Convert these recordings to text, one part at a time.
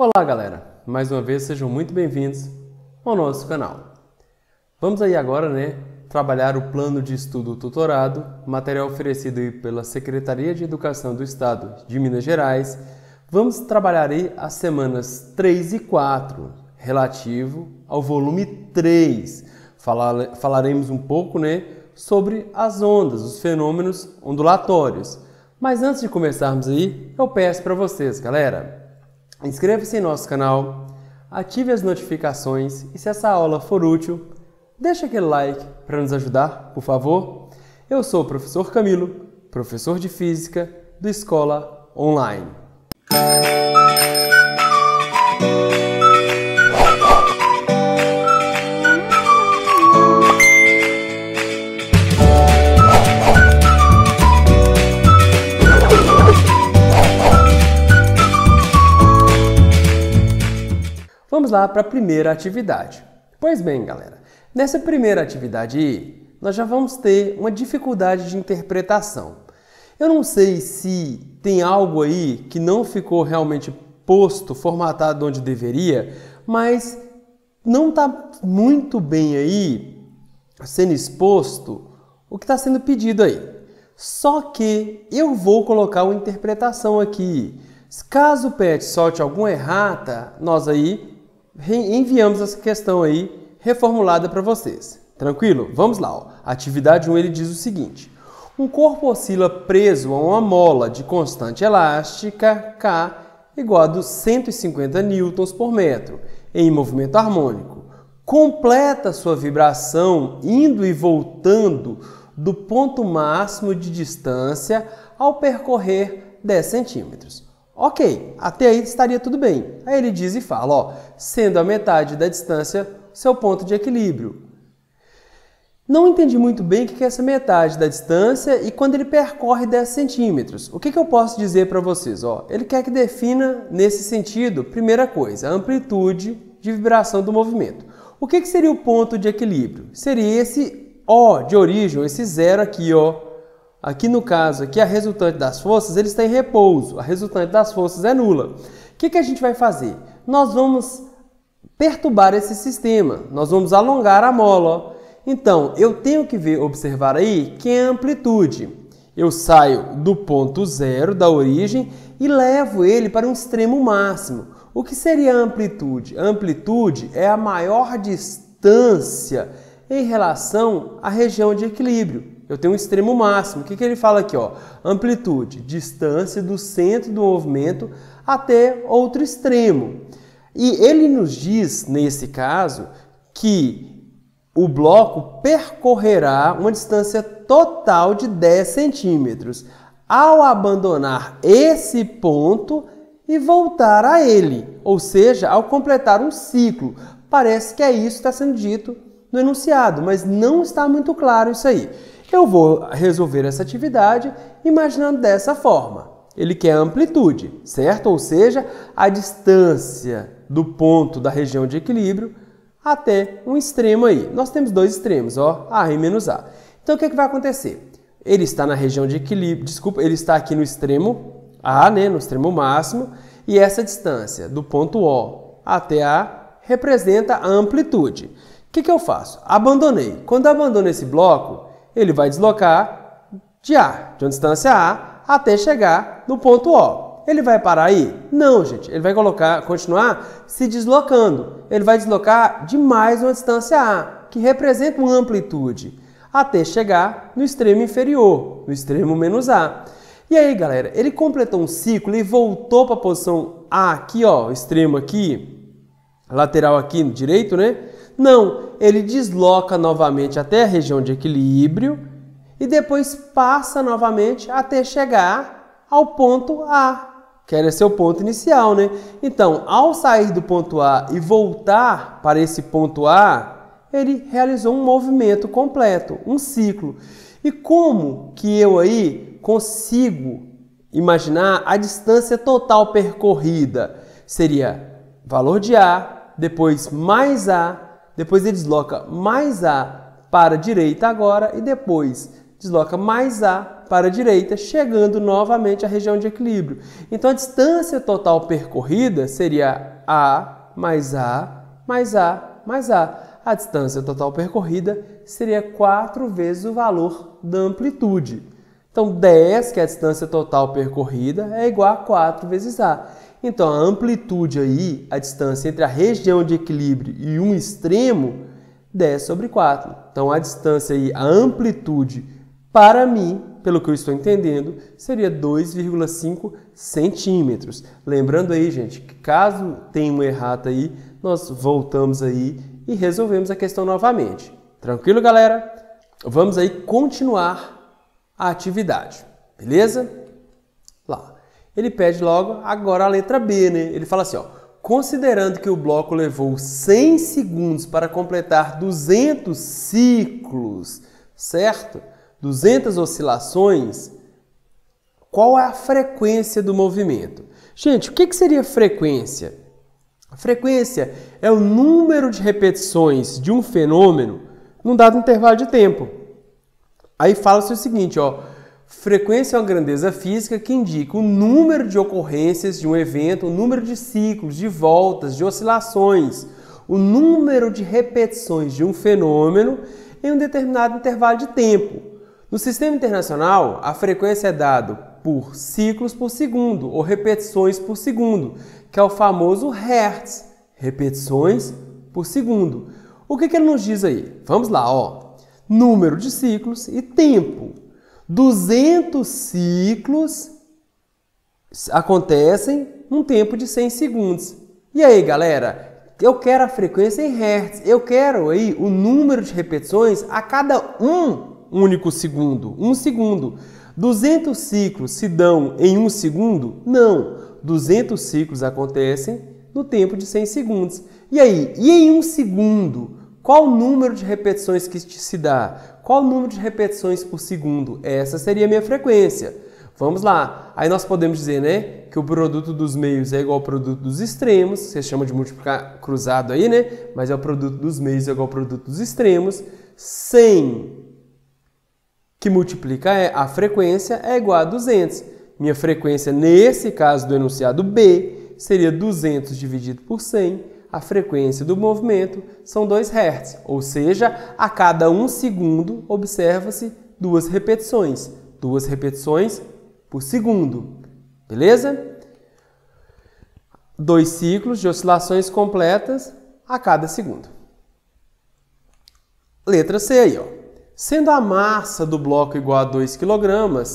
Olá galera, mais uma vez sejam muito bem-vindos ao nosso canal. Vamos aí agora, trabalhar o plano de estudo tutorado, material oferecido aí pela Secretaria de Educação do Estado de Minas Gerais. Vamos trabalhar aí as semanas 3 e 4, relativo ao volume 3. Falaremos um pouco, sobre as ondas, os fenômenos ondulatórios. Mas antes de começarmos aí, eu peço para vocês, galera, inscreva-se em nosso canal, ative as notificações e se essa aula for útil, deixa aquele like para nos ajudar, por favor. Eu sou o professor Camilo, professor de Física do Escola Online. Vamos lá para a primeira atividade. Pois bem, galera, nessa primeira atividade aí, nós já vamos ter uma dificuldade de interpretação. Eu não sei se tem algo aí que não ficou realmente posto, formatado onde deveria, mas não está muito bem aí sendo exposto o que está sendo pedido aí. Só que eu vou colocar uma interpretação aqui. Caso o PET solte alguma errata, nós aí enviamos essa questão aí reformulada para vocês. Tranquilo? Vamos lá. Ó. Atividade 1 ele diz o seguinte. Um corpo oscila preso a uma mola de constante elástica K igual a 150 newtons por metro em movimento harmônico. Completa sua vibração indo e voltando do ponto máximo de distância ao percorrer 10 centímetros. Ok, até aí estaria tudo bem. Aí ele diz e fala, ó, sendo a metade da distância seu ponto de equilíbrio. Não entendi muito bem o que é essa metade da distância e quando ele percorre 10 centímetros. O que eu posso dizer para vocês? Ó, ele quer que defina, nesse sentido, primeira coisa, a amplitude de vibração do movimento. O que seria o ponto de equilíbrio? Seria esse O de origem, esse zero aqui, ó. Aqui no caso, aqui a resultante das forças, ele está em repouso. A resultante das forças é nula. O que a gente vai fazer? Nós vamos perturbar esse sistema. Nós vamos alongar a mola. Ó. Então, eu tenho que observar aí que é a amplitude. Eu saio do ponto zero, da origem, e levo ele para um extremo máximo. O que seria a amplitude? A amplitude é a maior distância em relação à região de equilíbrio. Eu tenho um extremo máximo. O que ele fala aqui? Ó? Amplitude, distância do centro do movimento até outro extremo. E ele nos diz, nesse caso, que o bloco percorrerá uma distância total de 10 centímetros ao abandonar esse ponto e voltar a ele, ou seja, ao completar um ciclo. Parece que é isso que está sendo dito no enunciado, mas não está muito claro isso aí. Eu vou resolver essa atividade imaginando dessa forma. Ele quer a amplitude, certo? Ou seja, a distância do ponto da região de equilíbrio até um extremo aí. Nós temos dois extremos, ó, A e menos A. Então, o que vai acontecer? Ele está na região de equilíbrio, ele está aqui no extremo A, no extremo máximo, e essa distância do ponto O até A representa a amplitude. O que eu faço? Abandonei. Quando eu abandono esse bloco, ele vai deslocar de uma distância A, até chegar no ponto O. Ele vai parar aí? Não, gente. Ele vai continuar se deslocando. Ele vai deslocar de mais uma distância A, que representa uma amplitude, até chegar no extremo inferior, no extremo menos A. E aí, galera, ele completou um ciclo e voltou para a posição A aqui, ó, extremo aqui, lateral aqui no direito, Não, ele desloca novamente até a região de equilíbrio e depois passa novamente até chegar ao ponto A, que era seu ponto inicial, Então, ao sair do ponto A e voltar para esse ponto A, ele realizou um movimento completo, um ciclo. E como que eu aí consigo imaginar a distância total percorrida? Seria valor de A, depois mais A, depois ele desloca mais A para a direita agora e depois desloca mais A para a direita, chegando novamente à região de equilíbrio. Então, a distância total percorrida seria A mais A mais A mais A. A distância total percorrida seria 4 vezes o valor da amplitude. Então, 10, que é a distância total percorrida, é igual a 4 vezes A. Então, a amplitude aí, a distância entre a região de equilíbrio e um extremo, 10 sobre 4. Então, a distância aí, a amplitude, para mim, pelo que eu estou entendendo, seria 2,5 centímetros. Lembrando aí, gente, que caso tenha uma errata aí, nós voltamos aí e resolvemos a questão novamente. Tranquilo, galera? Vamos aí continuar a atividade, beleza? Lá. Ele pede logo agora a letra B, né? Ele fala assim, ó, considerando que o bloco levou 100 segundos para completar 200 ciclos, certo? 200 oscilações, qual é a frequência do movimento? Gente, o que seria frequência? A frequência é o número de repetições de um fenômeno num dado intervalo de tempo. Aí fala-se o seguinte, ó, frequência é uma grandeza física que indica o número de ocorrências de um evento, o número de ciclos, de voltas, de oscilações, o número de repetições de um fenômeno em um determinado intervalo de tempo. No sistema internacional, a frequência é dada por ciclos por segundo ou repetições por segundo, que é o famoso Hertz, repetições por segundo. O que ele nos diz aí? Vamos lá, ó. Número de ciclos e tempo. 200 ciclos acontecem num tempo de 100 segundos. E aí, galera? Eu quero a frequência em Hertz. Eu quero aí o número de repetições a cada único segundo. 1 segundo. 200 ciclos se dão em 1 segundo? Não. 200 ciclos acontecem no tempo de 100 segundos. E aí? E em 1 segundo? Qual o número de repetições que se dá? Qual o número de repetições por segundo? Essa seria a minha frequência. Vamos lá. Aí nós podemos dizer, né, que o produto dos meios é igual ao produto dos extremos. Você chama de multiplicar cruzado aí, né? Mas é o produto dos meios é igual ao produto dos extremos. 100 que multiplica a frequência é igual a 200. Minha frequência, nesse caso do enunciado B, seria 200 dividido por 100. A frequência do movimento são 2 Hz, ou seja, a cada 1 segundo observa-se 2 repetições. 2 repetições por segundo. Beleza? 2 ciclos de oscilações completas a cada segundo. Letra C aí, ó. Sendo a massa do bloco igual a 2 kg,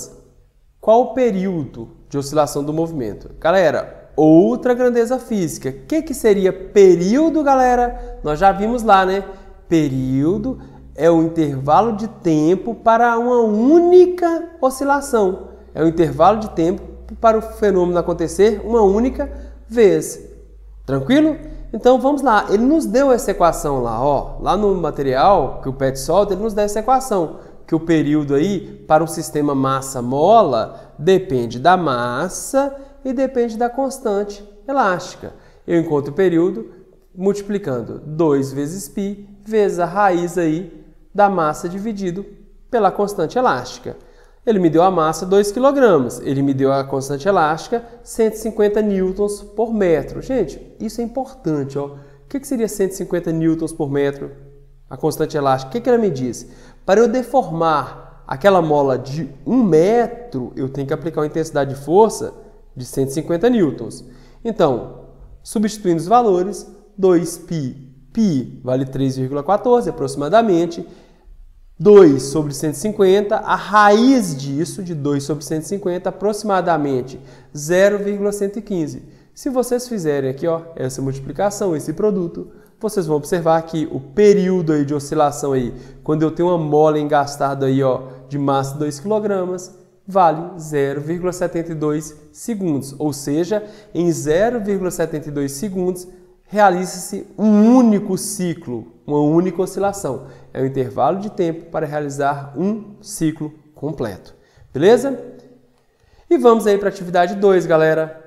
qual o período de oscilação do movimento? Galera, outra grandeza física. O que seria período, galera? Nós já vimos lá, né? Período é o intervalo de tempo para uma única oscilação. É o intervalo de tempo para o fenômeno acontecer uma única vez. Tranquilo? Então vamos lá, ele nos deu essa equação lá, ó, lá no material que o PET solta, ele nos dá essa equação, que o período aí para um sistema massa-mola depende da massa e depende da constante elástica. Eu encontro o período multiplicando 2 vezes π vezes a raiz aí da massa dividido pela constante elástica. Ele me deu a massa 2 kg, ele me deu a constante elástica 150 newtons por metro. Gente, isso é importante, ó. O que seria 150 newtons por metro? A constante elástica, o que ela me diz? Para eu deformar aquela mola de 1 metro, eu tenho que aplicar uma intensidade de força de 150 newtons. Então, substituindo os valores, 2π, π vale 3,14 aproximadamente, 2 sobre 150, a raiz disso, de 2 sobre 150, aproximadamente 0,115. Se vocês fizerem aqui, ó, essa multiplicação, esse produto, vocês vão observar que o período aí de oscilação aí, quando eu tenho uma mola engastada aí, ó, de massa 2 kg, vale 0,72 segundos. Ou seja, em 0,72 segundos, realiza-se um único ciclo, uma única oscilação. É o intervalo de tempo para realizar um ciclo completo. Beleza? E vamos aí para a atividade 2, galera.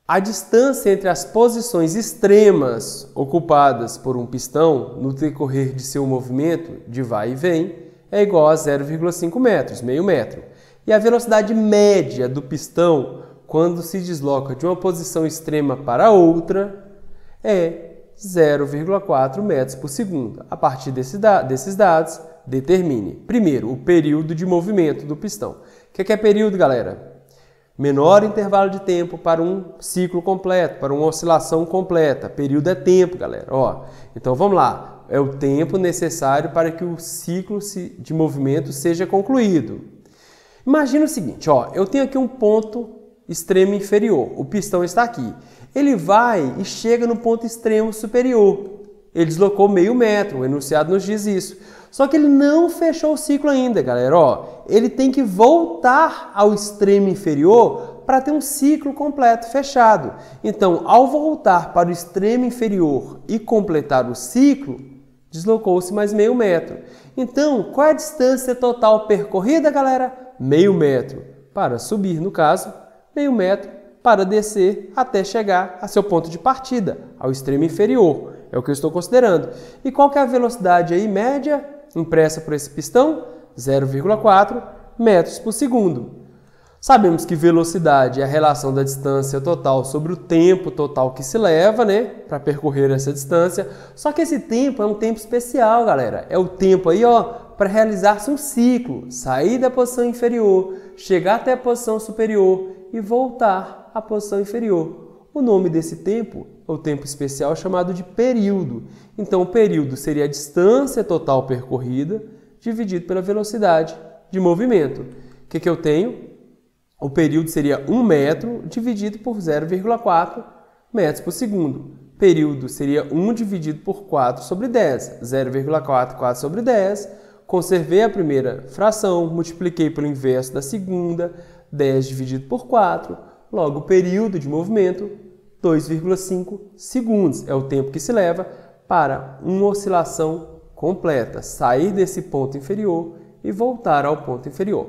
A distância entre as posições extremas ocupadas por um pistão no decorrer de seu movimento de vai e vem é igual a 0,5 metros, meio metro. E a velocidade média do pistão, quando se desloca de uma posição extrema para outra, é 0,4 metros por segundo. A partir desses dados, determine, primeiro, o período de movimento do pistão. O que é período, galera? Menor intervalo de tempo para um ciclo completo, para uma oscilação completa. Período é tempo, galera. Ó, então vamos lá. É o tempo necessário para que o ciclo de movimento seja concluído. Imagina o seguinte, ó, eu tenho aqui um ponto extremo inferior, o pistão está aqui. Ele vai e chega no ponto extremo superior. Ele deslocou meio metro, o enunciado nos diz isso. Só que ele não fechou o ciclo ainda, galera. Ó, ele tem que voltar ao extremo inferior para ter um ciclo completo fechado. Então, ao voltar para o extremo inferior e completar o ciclo, deslocou-se mais meio metro. Então, qual é a distância total percorrida, galera? Meio metro para subir, no caso, meio metro para descer até chegar a seu ponto de partida, ao extremo inferior. É o que eu estou considerando. E qual que é a velocidade aí média impressa por esse pistão? 0,4 metros por segundo. Sabemos que velocidade é a relação da distância total sobre o tempo total que se leva, né, para percorrer essa distância. Só que esse tempo é um tempo especial, galera. É o tempo aí, ó, para realizar-se um ciclo, sair da posição inferior, chegar até a posição superior e voltar à posição inferior. O nome desse tempo é o tempo especial chamado de período. Então, o período seria a distância total percorrida dividido pela velocidade de movimento. O que eu tenho? O período seria 1 metro dividido por 0,4 metros por segundo. Período seria 1 dividido por 4 sobre 10. 0,4, 4 sobre 10. Conservei a primeira fração, multipliquei pelo inverso da segunda, 10 dividido por 4. Logo, o período de movimento, 2,5 segundos. É o tempo que se leva para uma oscilação completa. Sair desse ponto inferior e voltar ao ponto inferior.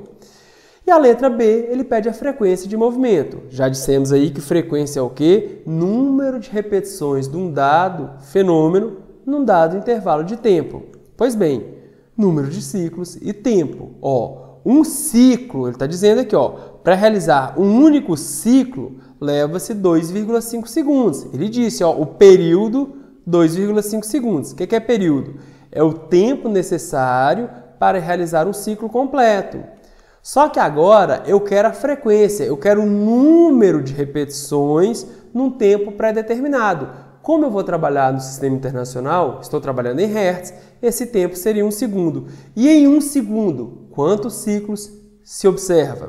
E a letra B, ele pede a frequência de movimento. Já dissemos aí que frequência é o quê? Número de repetições de um dado fenômeno num dado intervalo de tempo. Pois bem, número de ciclos e tempo. Ó, um ciclo, ele está dizendo aqui, ó, para realizar um único ciclo, leva-se 2,5 segundos. Ele disse, ó, o período, 2,5 segundos. O que é período? É o tempo necessário para realizar um ciclo completo. Só que agora eu quero a frequência, eu quero o número de repetições num tempo pré-determinado. Como eu vou trabalhar no sistema internacional, estou trabalhando em Hertz, esse tempo seria 1 segundo. E em 1 segundo, quantos ciclos se observa?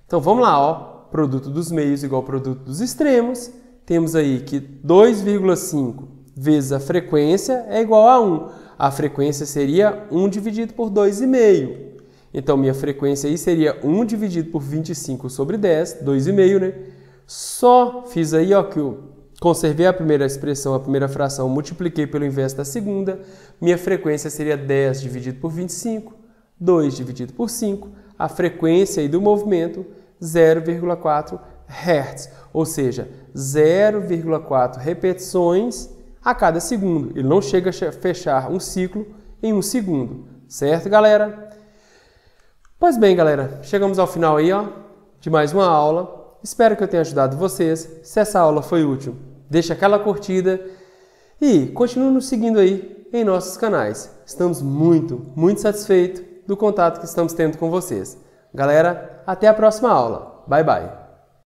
Então vamos lá, ó. Produto dos meios igual ao produto dos extremos. Temos aí que 2,5 vezes a frequência é igual a 1. A frequência seria 1 dividido por 2,5. Então, minha frequência aí seria 1 dividido por 25 sobre 10, 2,5, né? Só fiz aí, ó, que eu conservei a primeira expressão, a primeira fração, multipliquei pelo inverso da segunda. Minha frequência seria 10 dividido por 25, 2 dividido por 5. A frequência aí do movimento, 0,4 Hz. Ou seja, 0,4 repetições a cada segundo. Ele não chega a fechar um ciclo em 1 segundo. Certo, galera? Pois bem, galera, chegamos ao final aí, ó, de mais uma aula. Espero que eu tenha ajudado vocês. Se essa aula foi útil, deixa aquela curtida e continue nos seguindo aí em nossos canais. Estamos muito satisfeitos do contato que estamos tendo com vocês. Galera, até a próxima aula. Bye, bye.